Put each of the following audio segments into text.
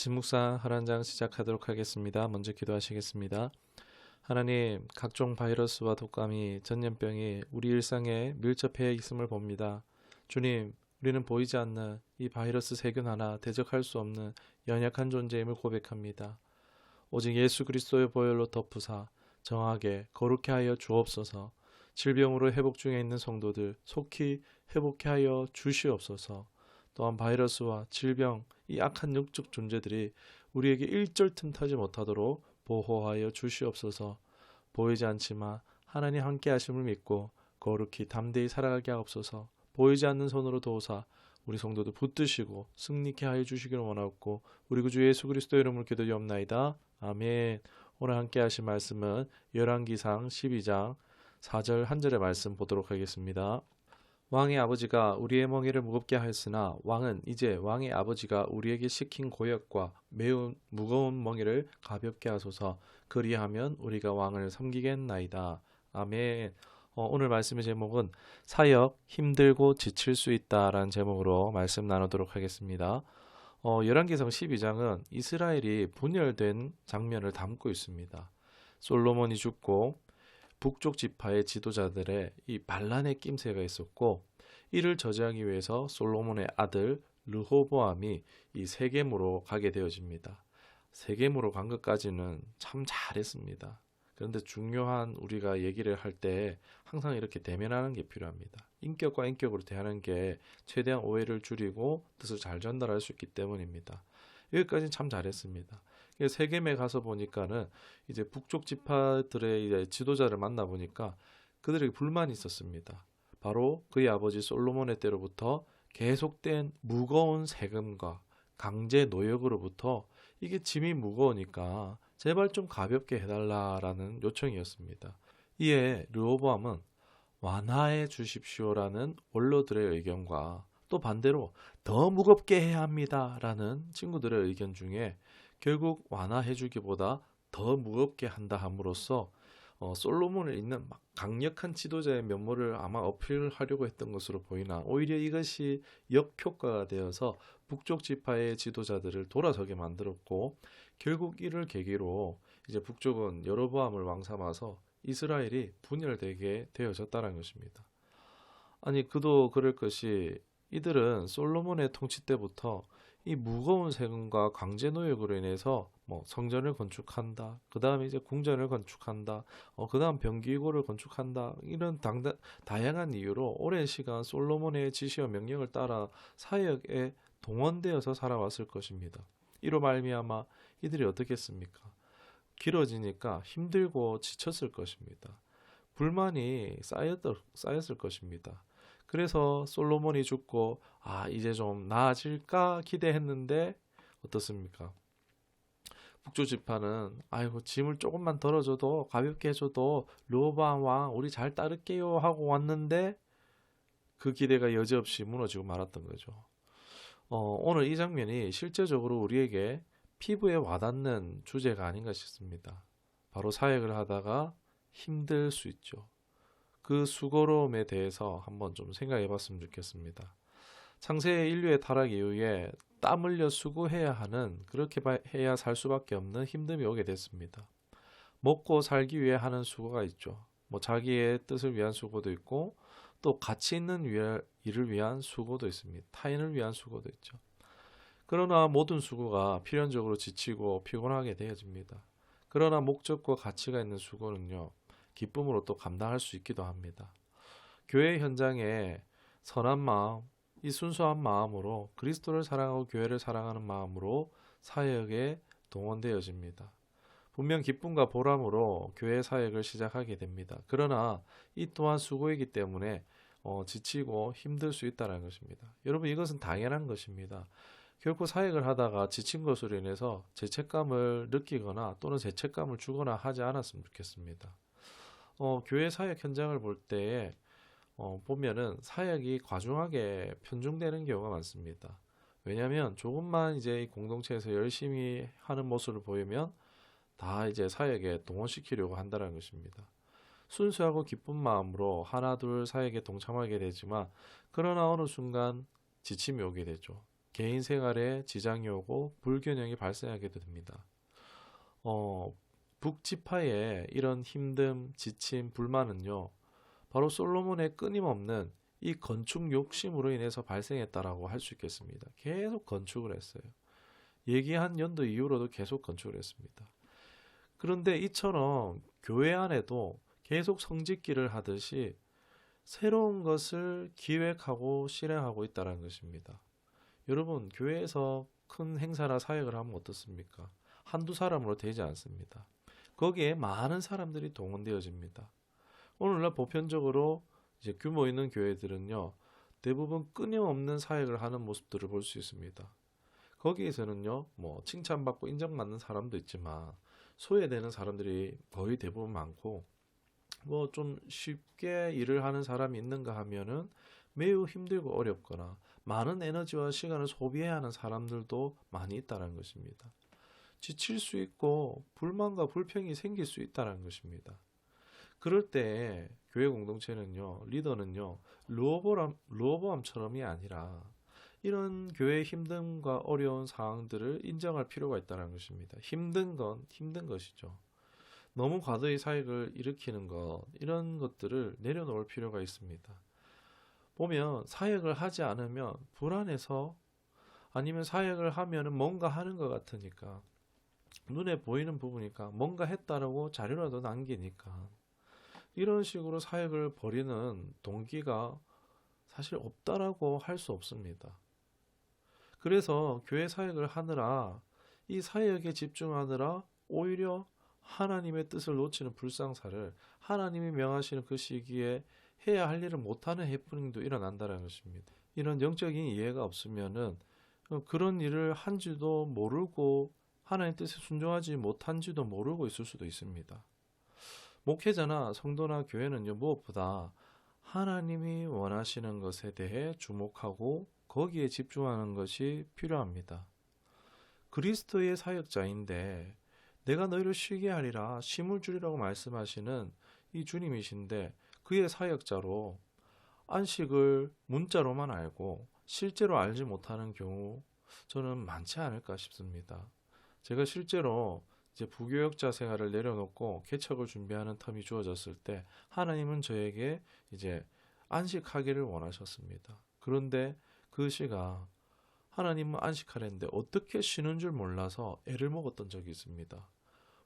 아침 묵상 하란장 시작하도록 하겠습니다. 먼저 기도하시겠습니다. 하나님, 각종 바이러스와 독감이 전염병이 우리 일상에 밀접해 있음을 봅니다. 주님, 우리는 보이지 않는 이 바이러스 세균 하나 대적할 수 없는 연약한 존재임을 고백합니다. 오직 예수 그리스도의 보혈로 덮으사 정하게 거룩해 하여 주옵소서. 질병으로 회복 중에 있는 성도들 속히 회복해 하여 주시옵소서. 또한 바이러스와 질병, 이 악한 영적 존재들이 우리에게 일절 틈타지 못하도록 보호하여 주시옵소서. 보이지 않지만 하나님 함께 하심을 믿고 거룩히 담대히 살아가게 하옵소서. 보이지 않는 손으로 도우사 우리 성도들 붙드시고 승리케 하여 주시기를 원하옵고 우리 구주 예수 그리스도 이름으로 기도드리옵나이다. 아멘. 오늘 함께 하실 말씀은 열왕기상 12장 4절 한 절의 말씀 보도록 하겠습니다. 왕의 아버지가 우리의 멍에를 무겁게 하였으나 왕은 이제 왕의 아버지가 우리에게 시킨 고역과 매우 무거운 멍에를 가볍게 하소서. 그리하면 우리가 왕을 섬기겠나이다. 아멘. 오늘 말씀의 제목은 사역 힘들고 지칠 수 있다라는 제목으로 말씀 나누도록 하겠습니다. 열왕기상 12장은 이스라엘이 분열된 장면을 담고 있습니다. 솔로몬이 죽고 북쪽 지파의 지도자들의 이 반란의 낌새가 있었고, 이를 저지하기 위해서 솔로몬의 아들 르호보암이 이 세겜으로 가게 되어집니다. 세겜으로 간 것까지는 참 잘했습니다. 그런데 중요한 우리가 얘기를 할 때 항상 이렇게 대면하는 게 필요합니다. 인격과 인격으로 대하는 게 최대한 오해를 줄이고 뜻을 잘 전달할 수 있기 때문입니다. 여기까지는 참 잘했습니다. 세겜에 가서 보니까는 이제 북쪽 지파들의 이제 지도자를 만나 보니까 그들에게 불만이 있었습니다. 바로 그의 아버지 솔로몬의 때로부터 계속된 무거운 세금과 강제 노역으로부터 이게 짐이 무거우니까 제발 좀 가볍게 해달라라는 요청이었습니다. 이에 르호보암은 완화해 주십시오라는 원로들의 의견과 또 반대로 더 무겁게 해야 합니다라는 친구들의 의견 중에 결국 완화해주기보다 더 무겁게 한다 함으로써 솔로몬을 잇는 강력한 지도자의 면모를 아마 어필하려고 했던 것으로 보이나 오히려 이것이 역효과가 되어서 북쪽 지파의 지도자들을 돌아서게 만들었고 결국 이를 계기로 이제 북쪽은 여로보암을 왕 삼아서 이스라엘이 분열되게 되어졌다는 것입니다. 아니 그도 그럴 것이 이들은 솔로몬의 통치 때부터 이 무거운 세금과 강제 노역으로 인해서 성전을 건축한다. 그 다음에 이제 궁전을 건축한다. 그 다음 병기고를 건축한다. 이런 다양한 이유로 오랜 시간 솔로몬의 지시와 명령을 따라 사역에 동원되어서 살아왔을 것입니다. 이로 말미암아 이들이 어떻게 했습니까? 길어지니까 힘들고 지쳤을 것입니다. 불만이 쌓였을 것입니다. 그래서 솔로몬이 죽고 이제 좀 나아질까 기대했는데 어떻습니까? 북쪽 지파는 아이고 짐을 조금만 덜어줘도 가볍게 해줘도 르호보암 왕 우리 잘 따를게요 하고 왔는데 그 기대가 여지없이 무너지고 말았던 거죠. 오늘 이 장면이 실제적으로 우리에게 피부에 와닿는 주제가 아닌가 싶습니다. 바로 사역을 하다가 힘들 수 있죠. 그 수고로움에 대해서 한번 좀 생각해 봤으면 좋겠습니다. 창세의 인류의 타락 이후에 땀 흘려 수고해야 하는, 그렇게 해야 살 수밖에 없는 힘듦이 오게 됐습니다. 먹고 살기 위해 하는 수고가 있죠. 자기의 뜻을 위한 수고도 있고 또 가치 있는 일을 위한 수고도 있습니다. 타인을 위한 수고도 있죠. 그러나 모든 수고가 필연적으로 지치고 피곤하게 되어집니다. 그러나 목적과 가치가 있는 수고는요, 기쁨으로 또 감당할 수 있기도 합니다. 교회 현장에 선한 마음, 이 순수한 마음으로 그리스도를 사랑하고 교회를 사랑하는 마음으로 사역에 동원되어집니다. 분명 기쁨과 보람으로 교회 사역을 시작하게 됩니다. 그러나 이 또한 수고이기 때문에 지치고 힘들 수 있다는 것입니다. 여러분 이것은 당연한 것입니다. 결코 사역을 하다가 지친 것으로 인해서 죄책감을 느끼거나 또는 죄책감을 주거나 하지 않았으면 좋겠습니다. 교회 사역 현장을 볼 때에 보면은 사역이 과중하게 편중되는 경우가 많습니다. 왜냐하면 조금만 이제 이 공동체에서 열심히 하는 모습을 보이면 다 이제 사역에 동원시키려고 한다는 것입니다. 순수하고 기쁜 마음으로 하나 둘 사역에 동참하게 되지만 그러나 어느 순간 지침이 오게 되죠. 개인 생활에 지장이 오고 불균형이 발생하게 됩니다. 북지파의 이런 힘듦, 지침, 불만은요, 바로 솔로몬의 끊임없는 이 건축 욕심으로 인해서 발생했다라고 할 수 있겠습니다. 계속 건축을 했어요. 얘기한 연도 이후로도 계속 건축을 했습니다. 그런데 이처럼 교회 안에도 계속 성직기를 하듯이 새로운 것을 기획하고 실행하고 있다는 것입니다. 여러분, 교회에서 큰 행사나 사역을 하면 어떻습니까? 한두 사람으로 되지 않습니다. 거기에 많은 사람들이 동원되어집니다. 오늘날 보편적으로 이제 규모 있는 교회들은요, 대부분 끊임없는 사역을 하는 모습들을 볼 수 있습니다. 거기에서는요, 뭐 칭찬받고 인정받는 사람도 있지만 소외되는 사람들이 거의 대부분 많고, 뭐 좀 쉽게 일을 하는 사람이 있는가 하면은 매우 힘들고 어렵거나 많은 에너지와 시간을 소비해야 하는 사람들도 많이 있다는 것입니다. 지칠 수 있고 불만과 불평이 생길 수 있다는 것입니다. 그럴 때 교회 공동체는요, 리더는요, 루어보암처럼이 아니라 이런 교회의 힘듦과 어려운 상황들을 인정할 필요가 있다는 것입니다. 힘든 건 힘든 것이죠. 너무 과도히 사역을 일으키는 것, 이런 것들을 내려놓을 필요가 있습니다. 보면 사역을 하지 않으면 불안해서, 아니면 사역을 하면은 뭔가 하는 것 같으니까, 눈에 보이는 부분이니까 뭔가 했다라고 자료라도 남기니까, 이런 식으로 사역을 벌이는 동기가 사실 없다라고 할 수 없습니다. 그래서 교회 사역을 하느라, 이 사역에 집중하느라 오히려 하나님의 뜻을 놓치는 불상사를 하나님이 명하시는 그 시기에 해야 할 일을 못하는 해프닝도 일어난다는 것입니다. 이런 영적인 이해가 없으면은 그런 일을 한지도 모르고 하나님 뜻에 순종하지 못한지도 모르고 있을 수도 있습니다. 목회자나 성도나 교회는요, 무엇보다 하나님이 원하시는 것에 대해 주목하고 거기에 집중하는 것이 필요합니다. 그리스도의 사역자인데 내가 너희를 쉬게 하리라 쉼을 주리라고 말씀하시는 이 주님이신데, 그의 사역자로 안식을 문자로만 알고 실제로 알지 못하는 경우 저는 많지 않을까 싶습니다. 제가 실제로 이제 부교역자 생활을 내려놓고 개척을 준비하는 텀이 주어졌을 때 하나님은 저에게 이제 안식하기를 원하셨습니다. 그런데 그 시가 하나님은 안식하랬는데 어떻게 쉬는 줄 몰라서 애를 먹었던 적이 있습니다.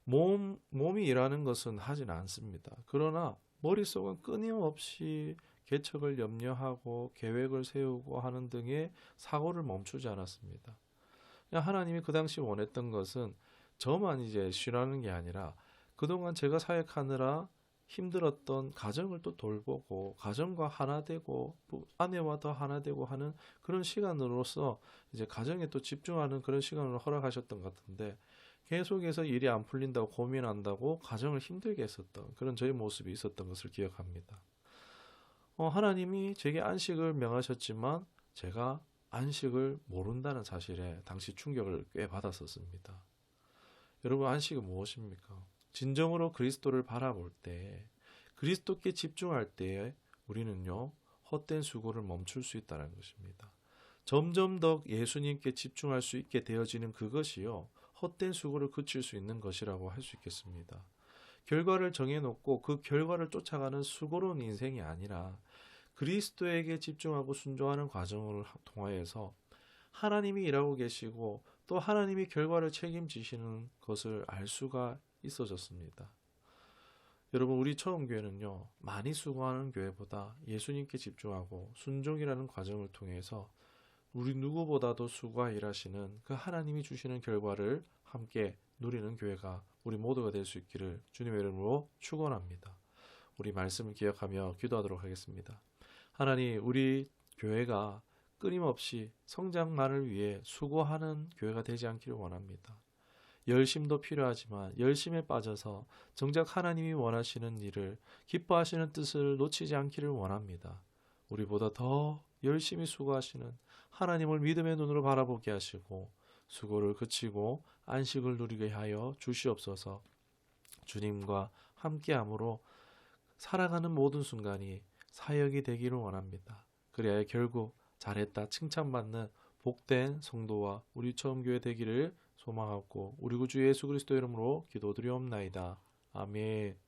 몸이 일하는 것은 하진 않습니다. 그러나 머릿속은 끊임없이 개척을 염려하고 계획을 세우고 하는 등의 사고를 멈추지 않았습니다. 하나님이 그 당시 원했던 것은 저만 이제 쉬라는 게 아니라 그동안 제가 사역하느라 힘들었던 가정을 또 돌보고 가정과 하나 되고 아내와 더 하나 되고 하는 그런 시간으로서 이제 가정에 또 집중하는 그런 시간을 허락하셨던 것 같은데, 계속해서 일이 안 풀린다고 고민한다고 가정을 힘들게 했었던 그런 저의 모습이 있었던 것을 기억합니다. 하나님이 제게 안식을 명하셨지만 제가 안식을 모른다는 사실에 당시 충격을 꽤 받았었습니다. 여러분, 안식은 무엇입니까? 진정으로 그리스도를 바라볼 때, 그리스도께 집중할 때에 우리는요, 헛된 수고를 멈출 수 있다는 것입니다. 점점 더 예수님께 집중할 수 있게 되어지는 그것이요, 헛된 수고를 그칠 수 있는 것이라고 할 수 있겠습니다. 결과를 정해놓고 그 결과를 쫓아가는 수고로운 인생이 아니라 그리스도에게 집중하고 순종하는 과정을 통하여서 하나님이 일하고 계시고 또 하나님이 결과를 책임지시는 것을 알 수가 있어졌습니다. 여러분, 우리 처음 교회는요, 많이 수고하는 교회보다 예수님께 집중하고 순종이라는 과정을 통해서 우리 누구보다도 수고하 일하시는 그 하나님이 주시는 결과를 함께 누리는 교회가 우리 모두가 될 수 있기를 주님의 이름으로 축원합니다. 우리 말씀을 기억하며 기도하도록 하겠습니다. 하나님, 우리 교회가 끊임없이 성장만을 위해 수고하는 교회가 되지 않기를 원합니다. 열심도 필요하지만 열심에 빠져서 정작 하나님이 원하시는 일을, 기뻐하시는 뜻을 놓치지 않기를 원합니다. 우리보다 더 열심히 수고하시는 하나님을 믿음의 눈으로 바라보게 하시고 수고를 그치고 안식을 누리게 하여 주시옵소서. 주님과 함께함으로 살아가는 모든 순간이 사역이 되기를 원합니다. 그래야 결국 잘했다 칭찬받는 복된 성도와 우리 처음 교회 되기를 소망하고 우리 구주 예수 그리스도 이름으로 기도드리옵나이다. 아멘.